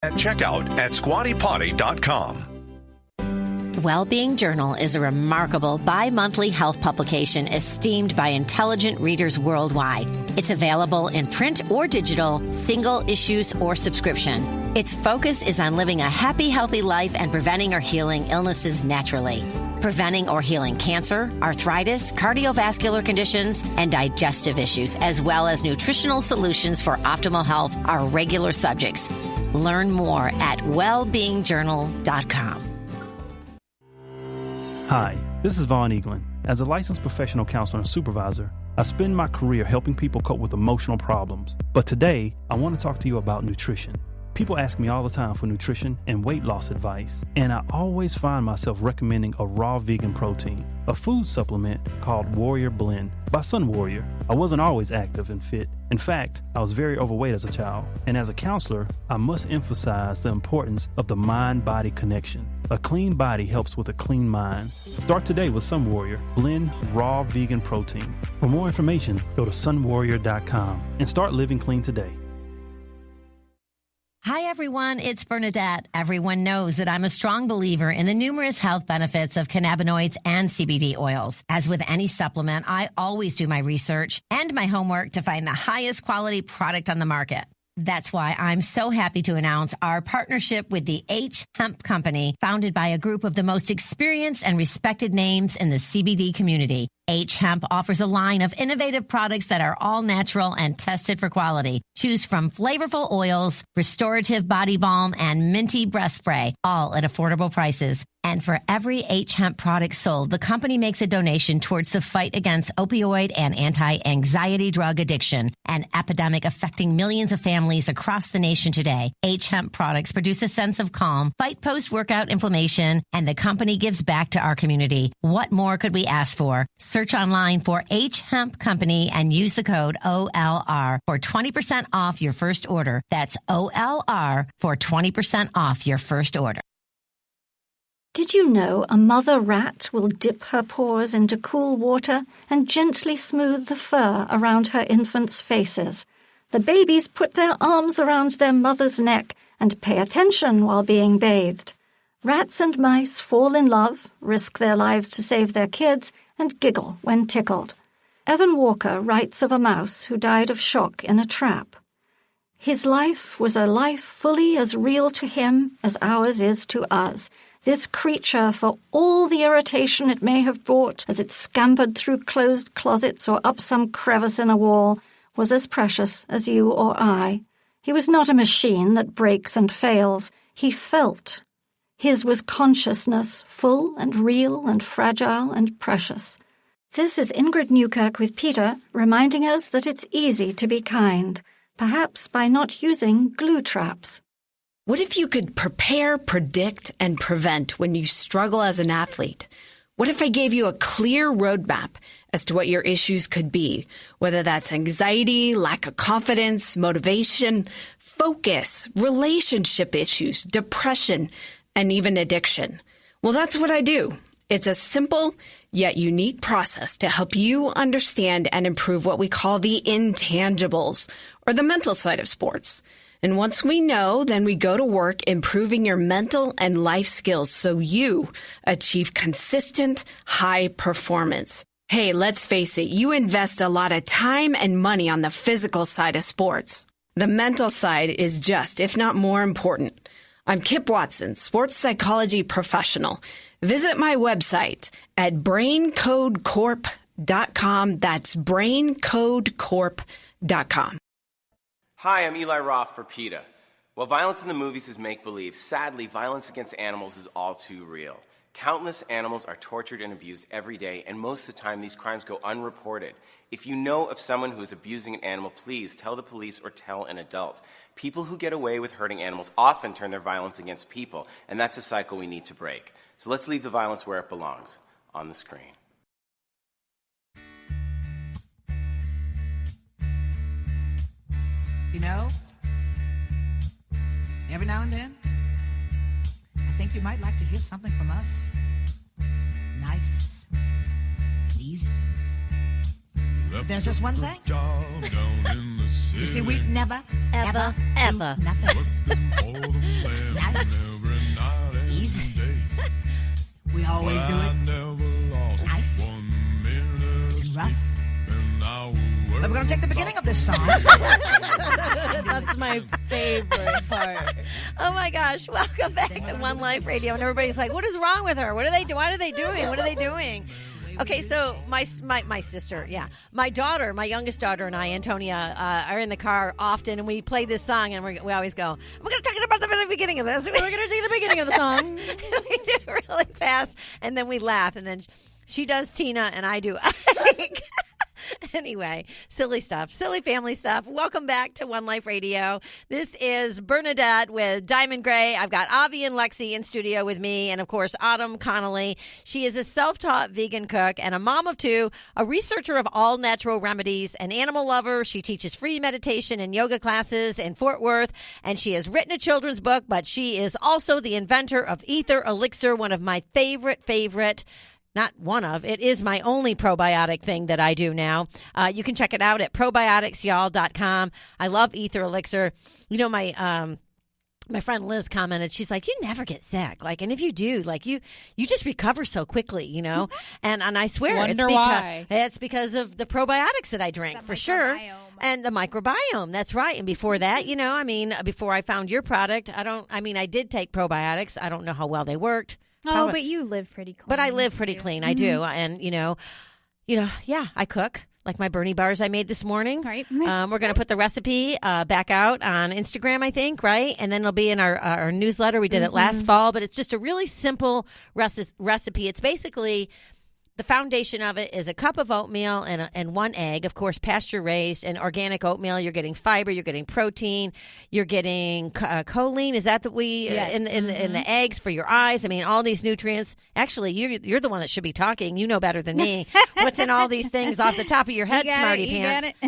at checkout at squattypotty.com. Wellbeing Journal is a remarkable bi-monthly health publication esteemed by intelligent readers worldwide. It's available in print or digital, single issues or subscription. Its focus is on living a happy, healthy life and preventing or healing illnesses naturally. Preventing or healing cancer, arthritis, cardiovascular conditions, and digestive issues, as well as nutritional solutions for optimal health are regular subjects. Learn more at wellbeingjournal.com. Hi, this is Vaughn Eaglin. As a licensed professional counselor and supervisor, I spend my career helping people cope with emotional problems. But today, I want to talk to you about nutrition. People ask me all the time for nutrition and weight loss advice, and I always find myself recommending a raw vegan protein, a food supplement called Warrior Blend by Sun Warrior. I wasn't always active and fit. In fact, I was very overweight as a child, and as a counselor, I must emphasize the importance of the mind-body connection. A clean body helps with a clean mind. Start today with Sun Warrior Blend Raw Vegan Protein. For more information, go to sunwarrior.com and start living clean today. Hi, everyone. It's Bernadette. Everyone knows that I'm a strong believer in the numerous health benefits of cannabinoids and CBD oils. As with any supplement, I always do my research and my homework to find the highest quality product on the market. That's why I'm so happy to announce our partnership with the H Hemp Company, founded by a group of the most experienced and respected names in the CBD community. H Hemp offers a line of innovative products that are all natural and tested for quality. Choose from flavorful oils, restorative body balm, and minty breath spray, all at affordable prices. And for every H Hemp product sold, the company makes a donation towards the fight against opioid and anti-anxiety drug addiction, an epidemic affecting millions of families across the nation today. H Hemp products produce a sense of calm, fight post-workout inflammation, and the company gives back to our community. What more could we ask for? Search online for H Hemp Company and use the code OLR for 20% off your first order. That's OLR for 20% off your first order. Did you know a mother rat will dip her paws into cool water and gently smooth the fur around her infants' faces? The babies put their arms around their mother's neck and pay attention while being bathed. Rats and mice fall in love, risk their lives to save their kids, and giggle when tickled. Evan Walker writes of a mouse who died of shock in a trap. His life was a life fully as real to him as ours is to us. This creature, for all the irritation it may have brought as it scampered through closed closets or up some crevice in a wall, was as precious as you or I. He was not a machine that breaks and fails. He felt. His was consciousness, full and real and fragile and precious. This is Ingrid Newkirk with Peter, reminding us that it's easy to be kind, perhaps by not using glue traps. What if you could prepare, predict, and prevent when you struggle as an athlete? What if I gave you a clear roadmap as to what your issues could be, whether that's anxiety, lack of confidence, motivation, focus, relationship issues, depression, and even addiction? Well, that's what I do. It's a simple yet unique process to help you understand and improve what we call the intangibles, or the mental side of sports. And once we know, then we go to work improving your mental and life skills so you achieve consistent, high performance. Hey, let's face it, you invest a lot of time and money on the physical side of sports. The mental side is just, if not more important. I'm Kip Watson, sports psychology professional. Visit my website at braincodecorp.com. That's braincodecorp.com. Hi, I'm Eli Roth for PETA. While violence in the movies is make-believe, sadly, violence against animals is all too real. Countless animals are tortured and abused every day, and most of the time these crimes go unreported. If you know of someone who is abusing an animal, please tell the police or tell an adult. People who get away with hurting animals often turn their violence against people, and that's a cycle we need to break. So let's leave the violence where it belongs, on the screen. You know, every now and then, I think you might like to hear something from us. Nice, easy. But there's just one thing. You see, we never, ever do nothing We always do it. Nice and rough. But we're going to take the beginning of this song. That's my favorite part. Oh my gosh. Welcome back to One Life Radio. And everybody's like, what is wrong with her? What are they doing? What are they doing? What are they doing? Okay, so my sister, my daughter, my youngest daughter and I, Antonia, are in the car often, and we play this song, and we always go, we're going to talk about the very beginning of this. We're going to see the beginning of the song. We do it really fast, and then we laugh, and then she does Tina, and I do Ike. Anyway, silly stuff, silly family stuff. Welcome back to One Life Radio. This is Bernadette with Diamond Gray. I've got Avi and Lexi in studio with me, and of course, Autumn Connolly. She is a self-taught vegan cook and a mom of two, a researcher of all natural remedies, an animal lover. She teaches free meditation and yoga classes in Fort Worth, and she has written a children's book, but she is also the inventor of Ether Elixir, one of my favorite not one of, it is my only probiotic thing that I do now. You can check it out at probioticsyall.com. I love Ether Elixir. You know, my friend Liz commented, she's like, you never get sick. Like, and if you do, like you just recover so quickly, you know? and I swear it's because of the probiotics that I drink, for sure. And the microbiome. That's right. And before that, you know, I mean, before I found your product, I did take probiotics. I don't know how well they worked. Oh, but you live pretty clean. But I live pretty clean. I do. And, you know, I cook. Like my Bernie bars I made this morning. Right. We're going to put the recipe back out on Instagram, I think, right? And then it'll be in our newsletter. We did it last fall, but it's just a really simple recipe. It's basically... The foundation of it is a cup of oatmeal and one egg, of course, pasture-raised and organic oatmeal. You're getting fiber, you're getting protein, you're getting choline. Is that yes. in the eggs for your eyes? I mean, all these nutrients. Actually, you're the one that should be talking. You know better than me. What's in all these things off the top of your head, smarty pants?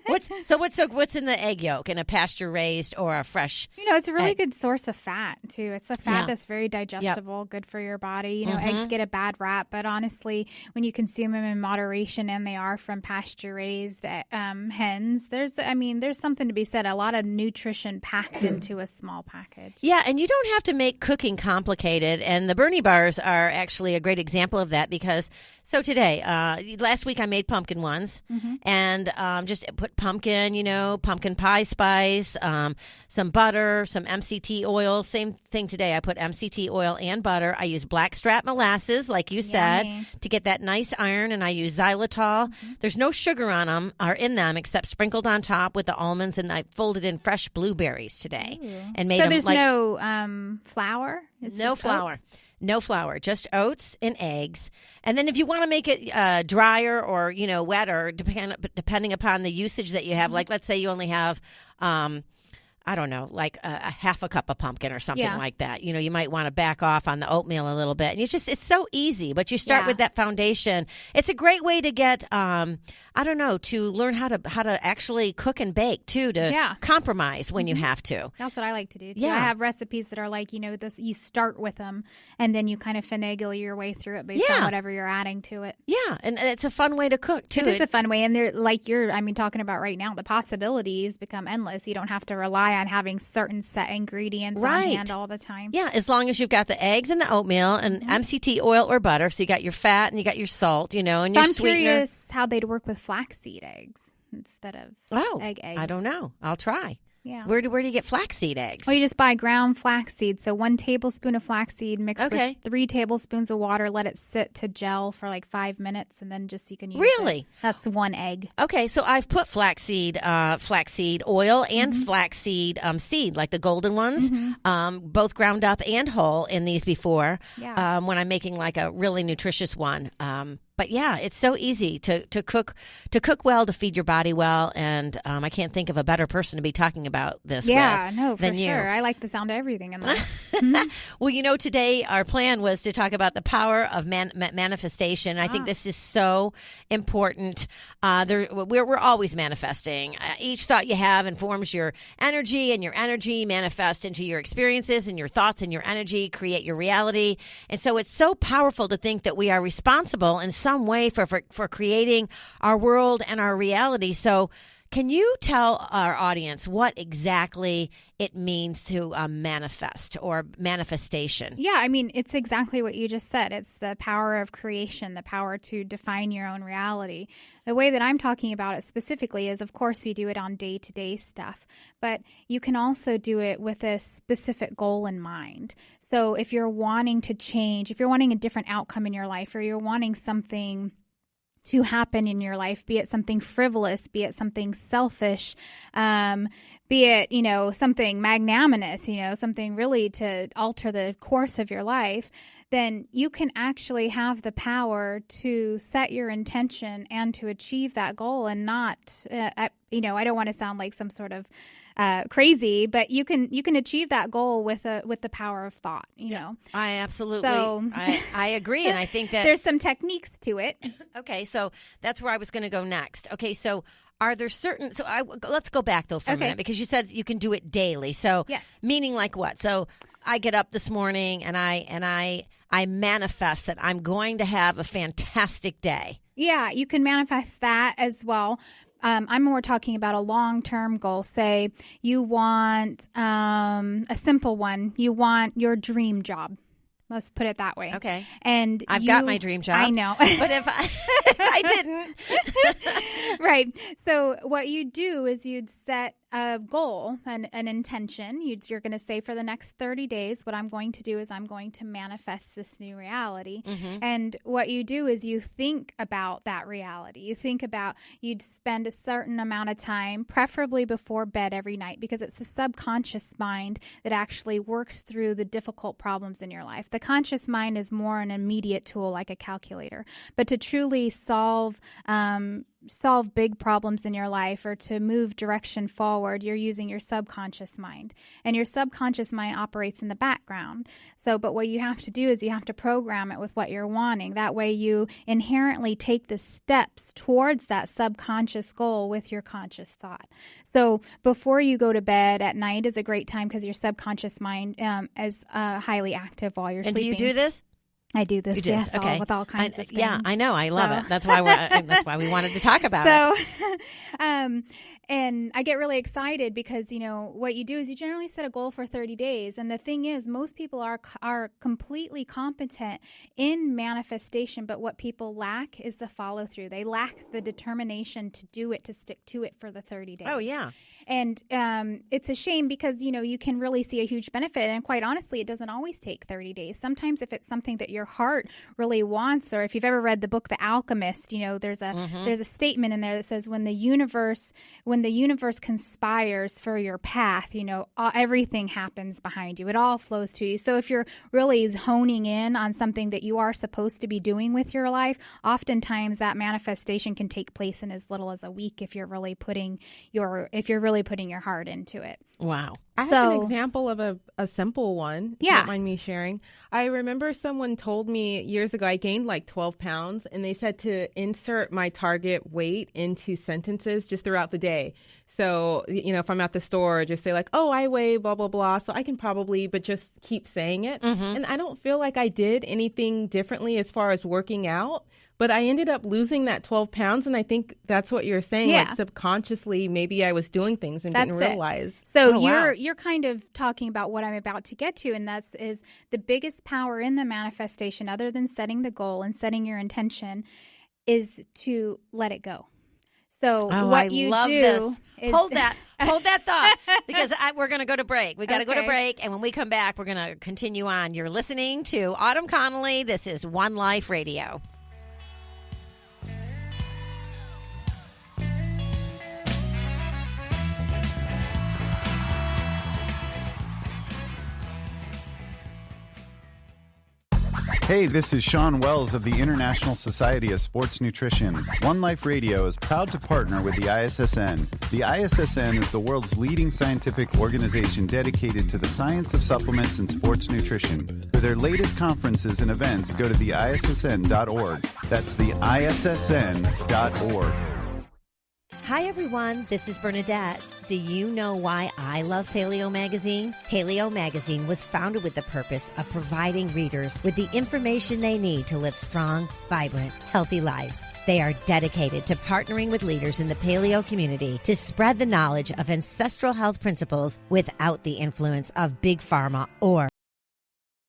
What's in the egg yolk in a pasture-raised or a fresh? You know, it's a really good source of fat too. It's a fat that's very digestible, good for your body. You know, eggs get a bad rap, but honestly, when you consume them in moderation, and they are from pasture-raised hens, there's something to be said. A lot of nutrition packed into a small package. Yeah, and you don't have to make cooking complicated. And the Bernie bars are actually a great example of that because. So today, last week I made pumpkin ones, and just put pumpkin, pumpkin pie spice, some butter, some MCT oil. Same thing today. I put MCT oil and butter. I use blackstrap molasses, like you said, to get that nice iron, and I use xylitol. There's no sugar on them or in them except sprinkled on top with the almonds, and I folded in fresh blueberries today and made them. So there's no flour. It's no flour. Oats? No flour, just oats and eggs. And then if you want to make it drier or, wet or depending upon the usage that you have, like let's say you only have, I don't know, like a half a cup of pumpkin or something like that. You might want to back off on the oatmeal a little bit. And it's so easy, but you start with that foundation. It's a great way to get, to learn how to actually cook and bake too, to compromise when you have to. That's what I like to do too. Yeah. I have recipes that are like, this, you start with them and then you kind of finagle your way through it based on whatever you're adding to it. Yeah. And it's a fun way to cook too. It is a fun way. And they're like talking about right now, the possibilities become endless. You don't have to rely on having certain set ingredients on hand all the time. Yeah, as long as you've got the eggs and the oatmeal and MCT oil or butter, so you got your fat and you got your salt, and your sweetener. I'm curious how they'd work with flaxseed eggs instead of eggs. I don't know. I'll try. Yeah. Where do you get flaxseed eggs? Well, you just buy ground flaxseed. So 1 tablespoon of flaxseed mixed with 3 tablespoons of water. Let it sit to gel for like 5 minutes, and then just you can use it. That's 1 egg. Okay, so I've put flaxseed oil and flaxseed seed, like the golden ones, both ground up and whole in these before. Yeah. When I'm making like a really nutritious one. But yeah, it's so easy to cook well, to feed your body well, and I can't think of a better person to be talking about this. Yeah, no, for sure. I like the sound of everything in this. Well, today our plan was to talk about the power of manifestation. I think this is so important. We're always manifesting. Each thought you have informs your energy, and your energy manifests into your experiences, and your thoughts and your energy create your reality. And so it's so powerful to think that we are responsible in some way for creating our world and our reality. So can you tell our audience what exactly it means to manifest or manifestation? Yeah, I mean, it's exactly what you just said. It's the power of creation, the power to define your own reality. The way that I'm talking about it specifically is, of course, we do it on day-to-day stuff, but you can also do it with a specific goal in mind. So if you're wanting to change, if you're wanting a different outcome in your life, or you're wanting something to happen in your life, be it something frivolous, be it something selfish, be it, something magnanimous, something really to alter the course of your life, then you can actually have the power to set your intention and to achieve that goal and not, I don't want to sound like some sort of crazy, but you can achieve that goal with the power of thought, I absolutely, I agree. And I think that there's some techniques to it. Okay. So that's where I was going to go next. Okay. So are there certain, let's go back though for a minute, because you said you can do it daily. So yes. Meaning like what? So I get up this morning and I manifest that I'm going to have a fantastic day. Yeah, you can manifest that as well. I'm more talking about a long-term goal. Say you want a simple one. You want your dream job. Let's put it that way. Okay. And I've got my dream job. I know. But if I didn't. Right. So what you do is you'd set a goal, an intention. You're going to say, for the next 30 days, what I'm going to do is I'm going to manifest this new reality. Mm-hmm. And what you do is you think about that reality. You think about, you'd spend a certain amount of time, preferably before bed every night, because it's the subconscious mind that actually works through the difficult problems in your life. The conscious mind is more an immediate tool, like a calculator. But to truly solve big problems in your life, or to move direction forward, you're using your subconscious mind. And your subconscious mind operates in the background. But what you have to do is you have to program it with what you're wanting. That way you inherently take the steps towards that subconscious goal with your conscious thought. So before you go to bed at night is a great time, because your subconscious mind is highly active while you're sleeping. And do you do this? I do this, yes, okay. with all kinds of things. Yeah, I know. I love it. That's why we wanted to talk about it. And I get really excited because, what you do is you generally set a goal for 30 days. And the thing is, most people are completely competent in manifestation, but what people lack is the follow through. They lack the determination to do it, to stick to it for the 30 days. Oh, yeah. And it's a shame because, you can really see a huge benefit. And quite honestly, it doesn't always take 30 days. Sometimes if it's something that your heart really wants, or if you've ever read the book The Alchemist, there's a statement in there that says when the universe conspires for your path, everything happens behind you. It all flows to you. So if you're really honing in on something that you are supposed to be doing with your life, oftentimes that manifestation can take place in as little as a week if you're really putting your heart into it. Wow. I have an example of a simple one. Yeah. Don't mind me sharing. I remember someone told me years ago I gained like 12 pounds, and they said to insert my target weight into sentences just throughout the day. So, if I'm at the store, just say like, oh, I weigh blah, blah, blah. So I can probably, but just keep saying it. Mm-hmm. And I don't feel like I did anything differently as far as working out. But I ended up losing that 12 pounds, and I think that's what you're saying. Yeah. Like subconsciously, maybe I was doing things and didn't realize. So you're kind of talking about what I'm about to get to, and is the biggest power in the manifestation, other than setting the goal and setting your intention, is to let it go. So what you do is hold that thought, because we're going to go to break. We got to go to break, and when we come back, we're going to continue on. You're listening to Autumn Connolly. This is One Life Radio. Hey, this is Sean Wells of the International Society of Sports Nutrition. One Life Radio is proud to partner with the ISSN. The ISSN is the world's leading scientific organization dedicated to the science of supplements and sports nutrition. For their latest conferences and events, go to theissn.org. That's the ISSN.org. Hi, everyone. This is Bernadette. Do you know why I love Paleo Magazine? Paleo Magazine was founded with the purpose of providing readers with the information they need to live strong, vibrant, healthy lives. They are dedicated to partnering with leaders in the paleo community to spread the knowledge of ancestral health principles without the influence of big pharma or